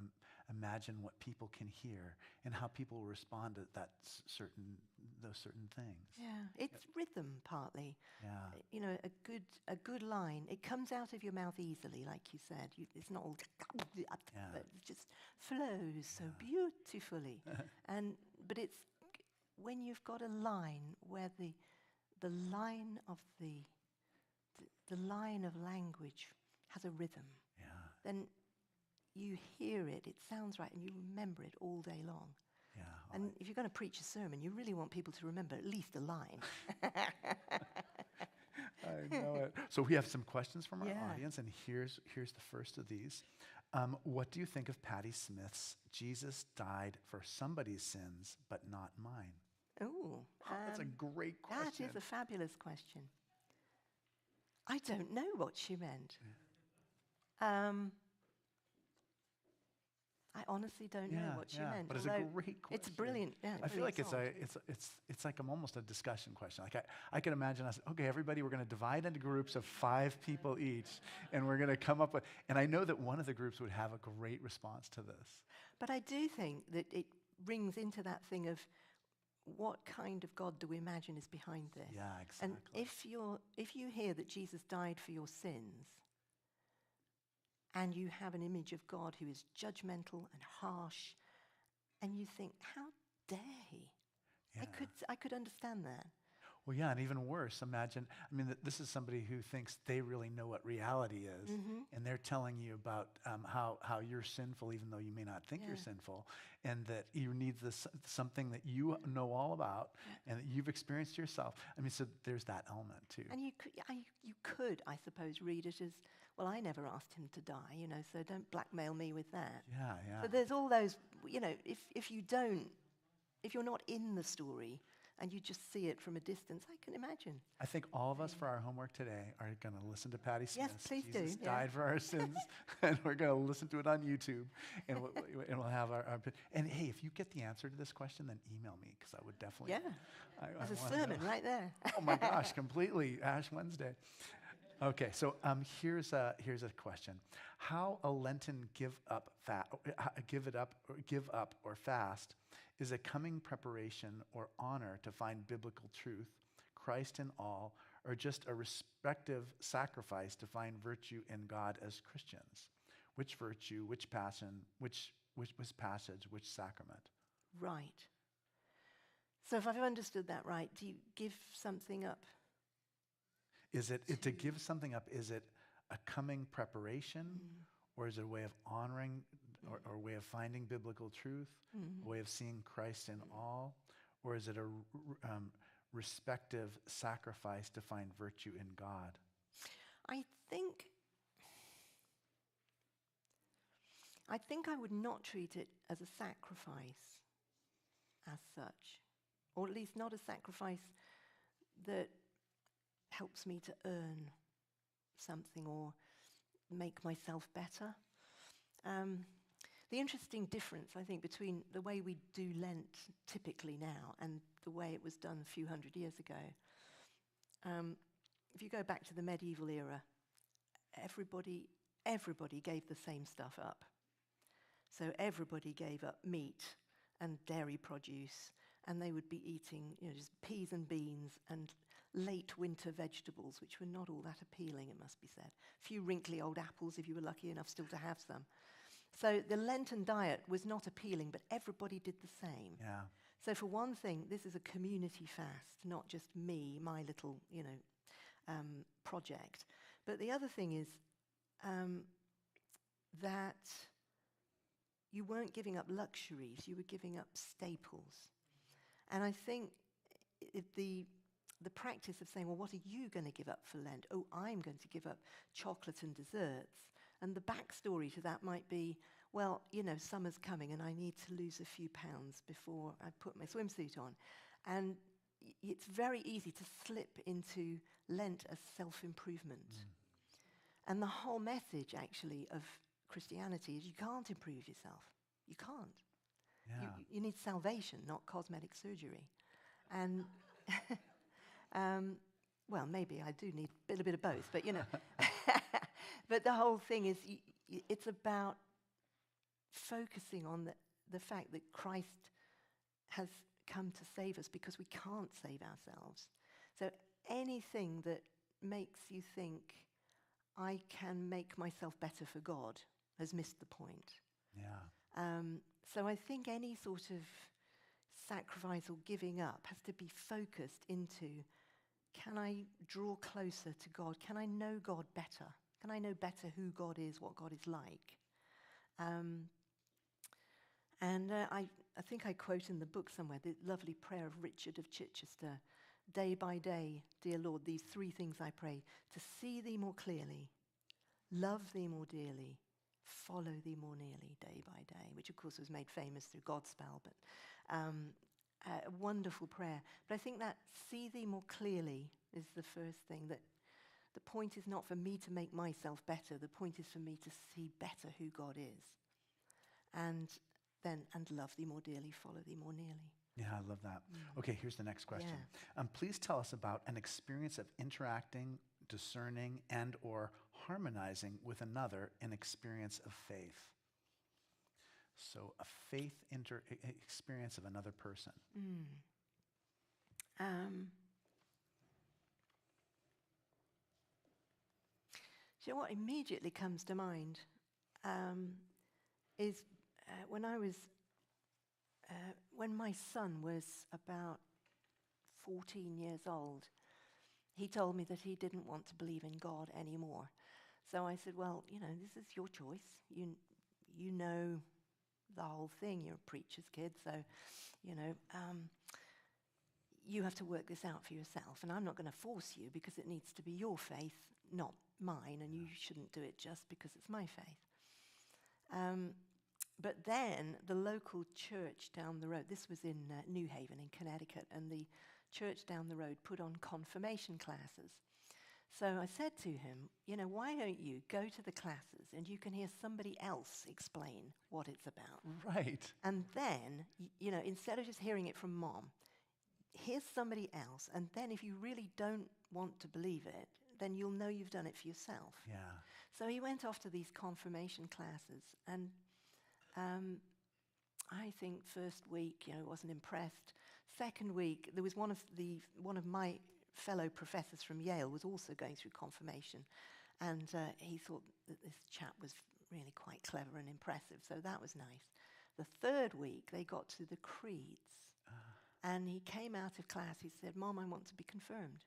imagine what people can hear and how people respond to those certain things. Yeah, it's rhythm partly. Yeah. A good line, it comes out of your mouth easily, like you said. It's not all, but it just flows so beautifully. But it's when you've got a line where the line of the line of language has a rhythm, then you hear it, it sounds right, and you remember it all day long. Yeah. And if you're going to preach a sermon, you really want people to remember at least a line. I know it. So we have some questions from our audience, and here's the first of these. What do you think of Patti Smith's "Jesus died for somebody's sins, but not mine"? Oh, That's a great question. That is a fabulous question. I don't know what she meant. I honestly don't know what she meant. But it's a great question. It's brilliant. Yeah, I feel like brilliant it's like almost a discussion question. Like I can imagine us. Okay, everybody, we're going to divide into groups of 5 people each, and we're going to come up with. And I know that one of the groups would have a great response to this. But I do think that it rings into that thing of what kind of God do we imagine is behind this? Yeah, exactly. And if you hear that Jesus died for your sins, and you have an image of God who is judgmental and harsh, and you think, how dare he? Yeah. I could understand that. Well, yeah, and even worse, imagine, this is somebody who thinks they really know what reality is, and they're telling you about how you're sinful, even though you may not think you're sinful, and that you need something that you know all about, and that you've experienced yourself. So there's that element, too. And you could, I suppose, read it as, well, I never asked him to die, so don't blackmail me with that. Yeah. So there's all those, if you're not in the story, and you just see it from a distance, I can imagine. I think all of us for our homework today are going to listen to Patty Smith. Yes, please Jesus do. died for our sins, and we're going to listen to it on YouTube, and we'll have our. And hey, if you get the answer to this question, then email me, because I would definitely. Yeah, there's a sermon right there. Oh my gosh, completely Ash Wednesday. Okay, so here's a question: how a Lenten give up or fast is a coming preparation or honor to find biblical truth, Christ in all, or just a respective sacrifice to find virtue in God as Christians? Which virtue, which passion, which passage, which sacrament? Right. So if I've understood that right, do you give something up? Is it to give something up, is it a coming preparation, or is it a way of honoring or a way of finding biblical truth, a way of seeing Christ in all, or is it a respective sacrifice to find virtue in God? I think I would not treat it as a sacrifice as such, or at least not a sacrifice that helps me to earn something or make myself better. The interesting difference, I think, between the way we do Lent typically now and the way it was done a few hundred years ago, if you go back to the medieval era, everybody gave the same stuff up. So everybody gave up meat and dairy produce, and they would be eating, just peas and beans and late winter vegetables, which were not all that appealing, it must be said. A few wrinkly old apples, if you were lucky enough still to have some. So the Lenten diet was not appealing, but everybody did the same. Yeah. So for one thing, this is a community fast, not just me, my little, project. But the other thing is that you weren't giving up luxuries, you were giving up staples. And I think the practice of saying, well, what are you going to give up for Lent? Oh, I'm going to give up chocolate and desserts. And the backstory to that might be, well, summer's coming and I need to lose a few pounds before I put my swimsuit on. And it's very easy to slip into Lent as self-improvement. And the whole message, actually, of Christianity is you can't improve yourself. You can't. Yeah. You need salvation, not cosmetic surgery. And, well, maybe I do need a bit of both, but, But the whole thing is, it's about focusing on the fact that Christ has come to save us because we can't save ourselves. So anything that makes you think, I can make myself better for God, has missed the point. Yeah. So I think any sort of sacrifice or giving up has to be focused into, can I draw closer to God? Can I know God better? Can I know better who God is, what God is like? I think I quote in the book somewhere the lovely prayer of Richard of Chichester. Day by day, dear Lord, these 3 things I pray: to see thee more clearly, love thee more dearly, follow thee more nearly day by day, which of course was made famous through Godspell, but a wonderful prayer. But I think that see thee more clearly is the first thing, that the point is not for me to make myself better. The point is for me to see better who God is. And love thee more dearly, follow thee more nearly. Yeah, I love that. Okay, here's the next question. Yeah. Please tell us about an experience of interacting, discerning, and or harmonizing with another in experience of faith. So a faith experience of another person. So what immediately comes to mind is when my son was about 14 years old, he told me that he didn't want to believe in God anymore. So I said, well, this is your choice. You know the whole thing. You're a preacher's kid, so, you have to work this out for yourself. And I'm not going to force you because it needs to be your faith, not mine, and you shouldn't do it just because it's my faith. But then the local church down the road, this was in New Haven in Connecticut, and the church down the road put on confirmation classes. So I said to him, why don't you go to the classes and you can hear somebody else explain what it's about. Right. And then, instead of just hearing it from mom, here's somebody else, and then if you really don't want to believe it, then you'll know you've done it for yourself. Yeah. So he went off to these confirmation classes, and I think first week, wasn't impressed. Second week, there was one of my fellow professors from Yale was also going through confirmation, and he thought that this chap was really quite clever and impressive, so that was nice. The third week, they got to the creeds, and he came out of class, he said, Mom, I want to be confirmed.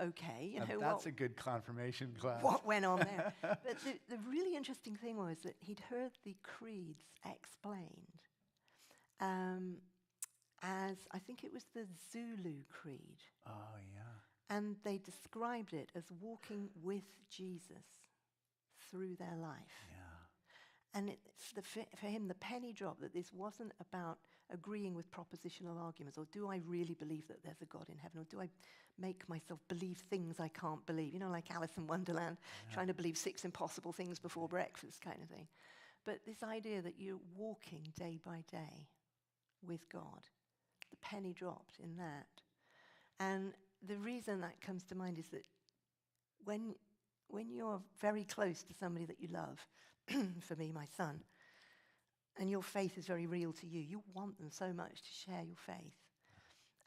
Okay, that's a good confirmation class. What went on there? But the really interesting thing was that he'd heard the creeds explained as, I think it was the Zulu Creed. Oh, yeah. And they described it as walking with Jesus through their life. Yeah. And for him, the penny dropped that this wasn't about agreeing with propositional arguments, or do I really believe that there's a God in heaven, or do I make myself believe things I can't believe, like Alice in Wonderland, trying to believe 6 impossible things before breakfast kind of thing. But this idea that you're walking day by day with God, the penny dropped in that. And the reason that comes to mind is that when you're very close to somebody that you love, for me, my son, and your faith is very real to you, you want them so much to share your faith.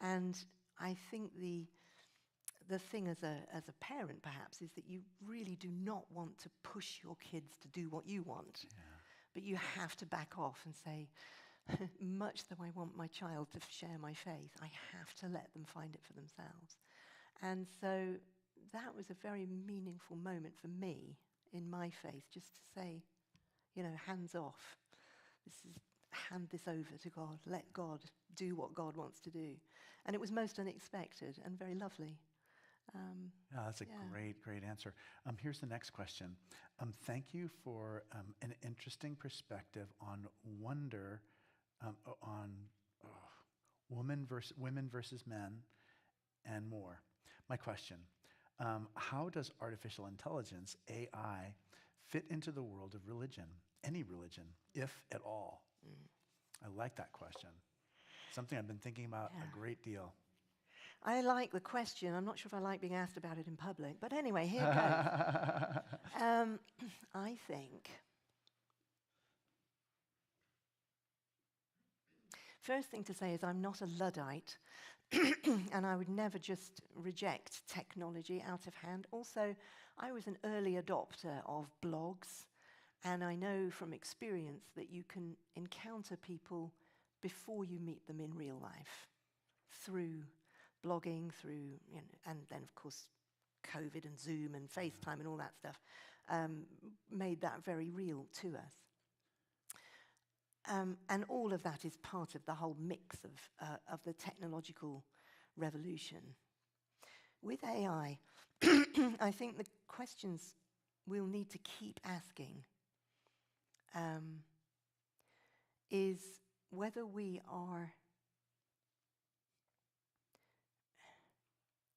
And I think the thing as a parent, perhaps, is that you really do not want to push your kids to do what you want. Yeah. But you have to back off and say, much though I want my child to share my faith, I have to let them find it for themselves. And so that was a very meaningful moment for me in my faith, just to say, hands off. Hand this over to God. Let God do what God wants to do. And it was most unexpected and very lovely. That's a great answer. Here's the next question. Thank you for an interesting perspective on wonder, on women versus men, and more. My question, how does artificial intelligence, AI, fit into the world of religion, any religion, if at all? I like that question. Something I've been thinking about a great deal. I like the question. I'm not sure if I like being asked about it in public. But anyway, here goes. I think, first thing to say is I'm not a Luddite. And I would never just reject technology out of hand. Also, I was an early adopter of blogs. And I know from experience that you can encounter people before you meet them in real life through blogging, and then, of course, COVID and Zoom and FaceTime and all that stuff made that very real to us. And all of that is part of the whole mix of the technological revolution. With AI, I think the questions we'll need to keep asking is whether we are,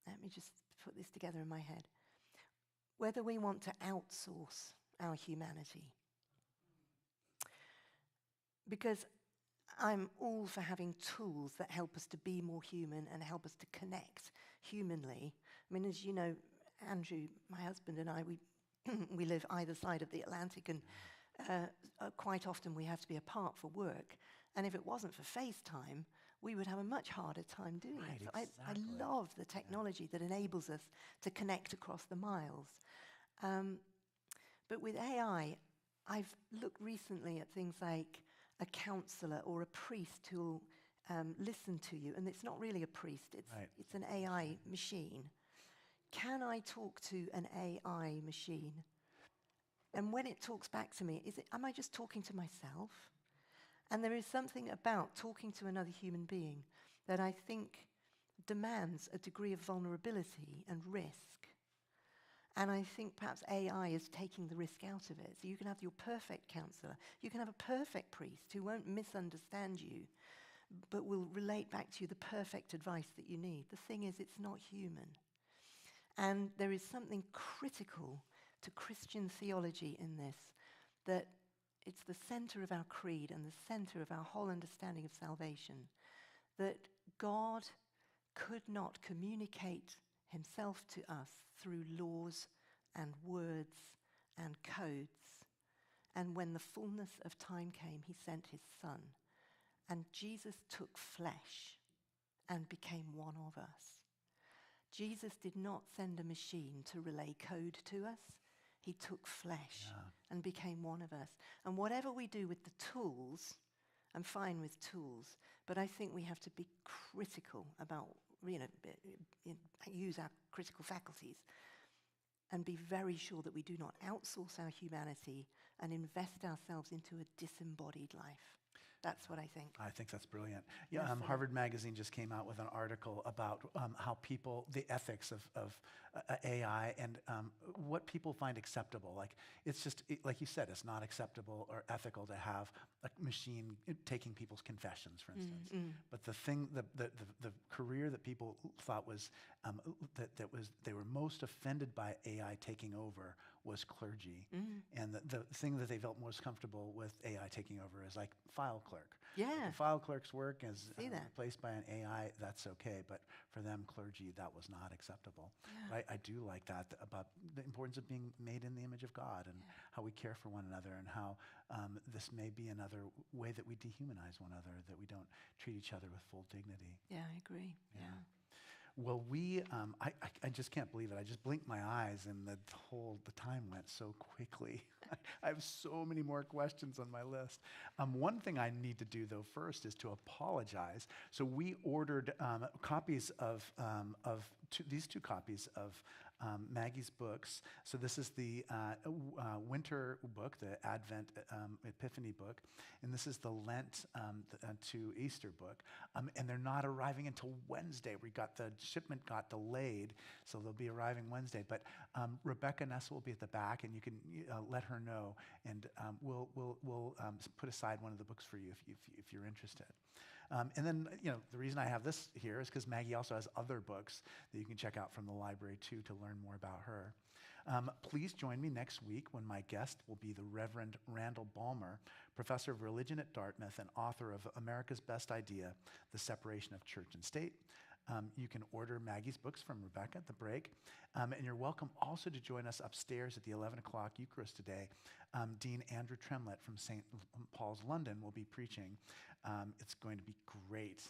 let me just put this together in my head. Whether we want to outsource our humanity. Because I'm all for having tools that help us to be more human and help us to connect humanly. I mean, as you know, Andrew, my husband, and I, we live either side of the Atlantic, and quite often we have to be apart for work. And if it wasn't for FaceTime, we would have a much harder time doing it. So Exactly. I love the technology that enables us to connect across the miles. But with AI, I've looked recently at things like a counselor or a priest who'll listen to you, and it's not really a priest, it's an AI machine. Can I talk to an AI machine? And when it talks back to me, am I just talking to myself? And there is something about talking to another human being that I think demands a degree of vulnerability and risk. And I think perhaps AI is taking the risk out of it. So you can have your perfect counselor, you can have a perfect priest who won't misunderstand you, but will relate back to you the perfect advice that you need. The thing is, it's not human. And there is something critical to Christian theology in this, that it's the center of our creed and the center of our whole understanding of salvation, that God could not communicate himself to us through laws and words and codes. And when the fullness of time came, he sent his Son. And Jesus took flesh and became one of us. Jesus did not send a machine to relay code to us. He took flesh and became one of us. And whatever we do with the tools, I'm fine with tools, but I think we have to be critical about, use our critical faculties and be very sure that we do not outsource our humanity and invest ourselves into a disembodied life. That's what I think. I think that's brilliant. Yeah, Harvard Magazine just came out with an article about how people, the ethics of AI and what people find acceptable. Like, it's just, like you said, it's not acceptable or ethical to have a machine taking people's confessions, for instance. But the thing, the career that people thought was, they were most offended by AI taking over was clergy. And the thing that they felt most comfortable with AI taking over is like file clerk. Yeah. If the file clerk's work is See that. replaced by an AI, that's okay. But for them, clergy, that was not acceptable. Yeah. I do like that, about the importance of being made in the image of God and how we care for one another, and how this may be another way that we dehumanize one another, that we don't treat each other with full dignity. Yeah, I agree. Yeah. Well, I just can't believe it. I just blinked my eyes and the time went so quickly. I have so many more questions on my list. One thing I need to do, though, first is to apologize. So we ordered copies of these two copies of Maggie's books. So this is the winter book, the Advent Epiphany book, and this is the Lent to Easter book. And they're not arriving until Wednesday. The shipment got delayed, so they'll be arriving Wednesday. But Rebecca Ness will be at the back, and you can let her know, and we'll put aside one of the books for you if you're interested. And then, the reason I have this here is because Maggie also has other books that you can check out from the library, too, to learn more about her. Please join me next week when my guest will be the Reverend Randall Balmer, professor of religion at Dartmouth and author of America's Best Idea, The Separation of Church and State. You can order Maggie's books from Rebecca at the break. And you're welcome also to join us upstairs at the 11 o'clock Eucharist today. Dean Andrew Tremlett from St. Paul's, London, will be preaching. It's going to be great.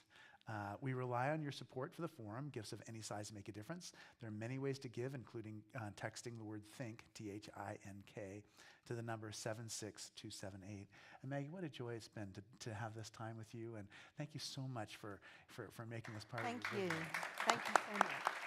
We rely on your support for the forum. Gifts of any size make a difference. There are many ways to give, including texting the word THINK, THINK, to the number 76278. And Maggie, what a joy it's been to have this time with you. And thank you so much for making this part of your Thank you. Thank you so much.